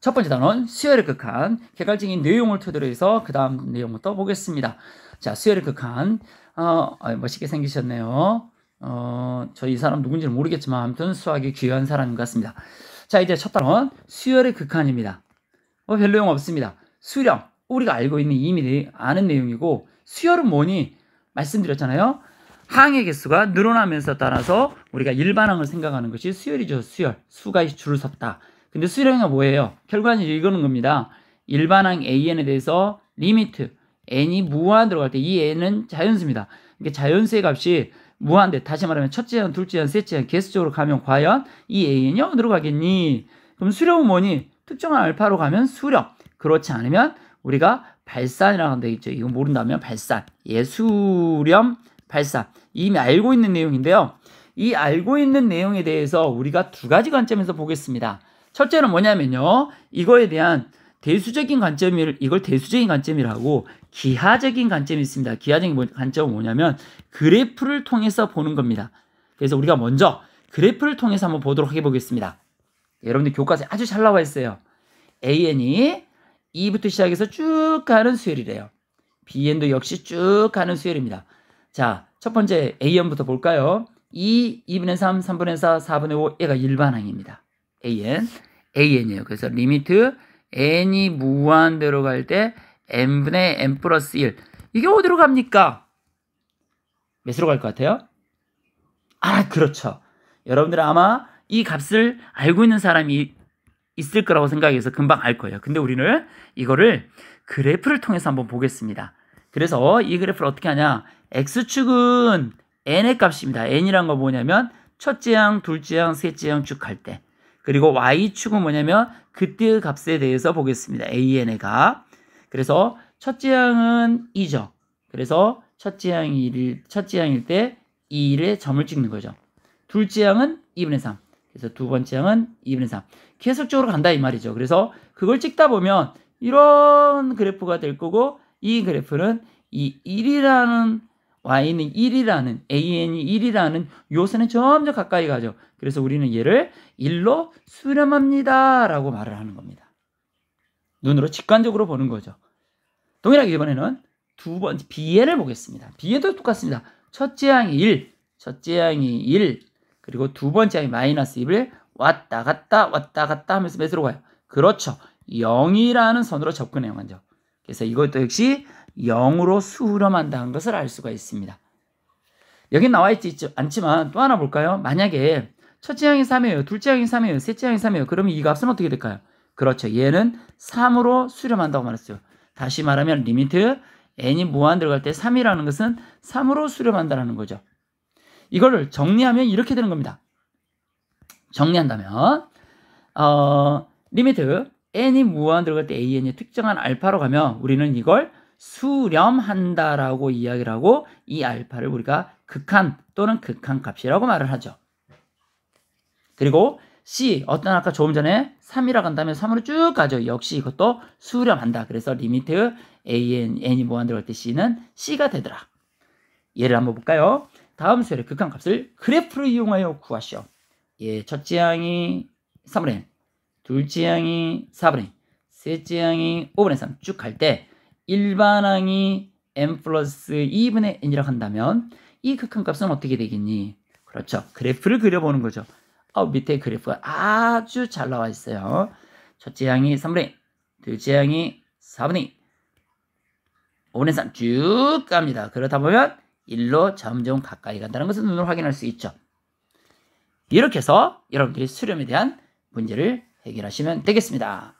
첫 번째 단원 수열의 극한, 객관적인 내용을 토대로 해서 그 다음 내용부터 보겠습니다. 자, 수열의 극한. 멋있게 생기셨네요. 저 이 사람 누군지는 모르겠지만 아무튼 수학이 귀한 사람인 것 같습니다. 자, 이제 첫 단원 수열의 극한입니다. 별 내용 없습니다. 수렴, 우리가 알고 있는 이미 아는 내용이고, 수열은 뭐니? 말씀드렸잖아요. 항의 개수가 늘어나면서 따라서 우리가 일반항을 생각하는 것이 수열이죠. 수열, 수가 줄을 섰다. 근데 수렴이 뭐예요? 결과는 이거는 겁니다. 일반항 an에 대해서 리미트 n이 무한 들어갈 때 이 n은 자연수입니다. 그러니까 자연수의 값이 무한대, 다시 말하면 첫째 항, 둘째 항, 셋째 항 개수적으로 가면 과연 이 an이 어디로 가겠니? 그럼 수렴은 뭐니? 특정한 알파로 가면 수렴. 그렇지 않으면 우리가 발산이라고 되어 있죠. 이거 모른다면 발산. 수렴, 발산. 이미 알고 있는 내용인데요. 이 알고 있는 내용에 대해서 우리가 두 가지 관점에서 보겠습니다. 첫째는 뭐냐면요. 이거에 대한 대수적인 관점을, 이걸 대수적인 관점이라고 기하적인 관점이 있습니다. 기하적인 관점은 뭐냐면 그래프를 통해서 보는 겁니다. 그래서 우리가 먼저 그래프를 통해서 한번 보도록 해보겠습니다. 여러분들 교과서에 아주 잘 나와 있어요. AN이 2부터 시작해서 쭉 가는 수열이래요. BN도 역시 쭉 가는 수열입니다. 자, 첫 번째 AN부터 볼까요? 2, 2분의 3, 3분의 4, 4분의 5, 얘가 일반항입니다. AN이에요. 그래서 리미트 n이 무한대로 갈 때 n분의 n 플러스 1. 이게 어디로 갑니까? 몇으로 갈 것 같아요? 그렇죠. 여러분들 아마 이 값을 알고 있는 사람이 있을 거라고 생각해서 금방 알 거예요. 근데 우리는 이거를 그래프를 통해서 한번 보겠습니다. 그래서 이 그래프를 어떻게 하냐? x축은 n의 값입니다. n이란 건 뭐냐면 첫째 항, 둘째 항, 셋째 항 쭉 갈 때. 그리고 y축은 뭐냐면 그때의 값에 대해서 보겠습니다. an의 값. 그래서 첫째 항은 2죠. 그래서 첫째 항일 때 2의 점을 찍는 거죠. 둘째 항은 2분의 3. 그래서 두 번째 항은 2분의 3. 계속적으로 간다 이 말이죠. 그래서 그걸 찍다 보면 이런 그래프가 될 거고, 이 그래프는 이 1이라는 y는 1이라는 an이 1이라는 요선에 점점 가까이 가죠. 그래서 우리는 얘를 1로 수렴합니다 라고 말을 하는 겁니다. 눈으로 직관적으로 보는 거죠. 동일하게 이번에는 두 번째 bn을 보겠습니다. bn도 똑같습니다. 첫째 항이 1, 그리고 두 번째 항이 마이너스 1을 왔다 갔다 하면서 몇으로 가요? 그렇죠. 0이라는 선으로 접근해요. 먼저. 그래서 이것도 역시 0으로 수렴한다는 것을 알 수가 있습니다. 여기 나와 있지 않지만 또 하나 볼까요? 만약에 첫째 항이 3이에요. 둘째 항이 3이에요. 셋째 항이 3이에요. 그러면 이 값은 어떻게 될까요? 그렇죠. 얘는 3으로 수렴한다고 말했어요. 다시 말하면 리미트 n이 무한 들어갈 때 3이라는 것은 3으로 수렴한다는 거죠. 이거를 정리하면 이렇게 되는 겁니다. 정리한다면 리미트 n이 무한 들어갈 때 an이 특정한 알파로 가면 우리는 이걸 수렴한다라고 이야기를 하고, 이 알파를 우리가 극한 또는 극한값이라고 말을 하죠. 그리고 C, 어떤 아까 조금 전에 3이라고 한다면 3으로 쭉 가죠. 역시 이것도 수렴한다. 그래서 리미트 n이 무한 들어갈 때 C는 C가 되더라. 예를 한번 볼까요? 다음 수열의 극한값을 그래프를 이용하여 구하시오. 첫째 항이 3분의 1, 둘째 항이 4분의 1, 셋째 항이 5분의 3 쭉 갈 때 일반항이 n 플러스 2분의 n이라고 한다면 이 극한값은 어떻게 되겠니? 그렇죠. 그래프를 그려보는 거죠. 밑에 그래프가 아주 잘 나와 있어요. 첫째 항이 3분의 1, 둘째 항이 4분의 2, 5분의 3 쭉 갑니다. 그러다 보면 1로 점점 가까이 간다는 것을 눈으로 확인할 수 있죠. 이렇게 해서 여러분들이 수렴에 대한 문제를 해결하시면 되겠습니다.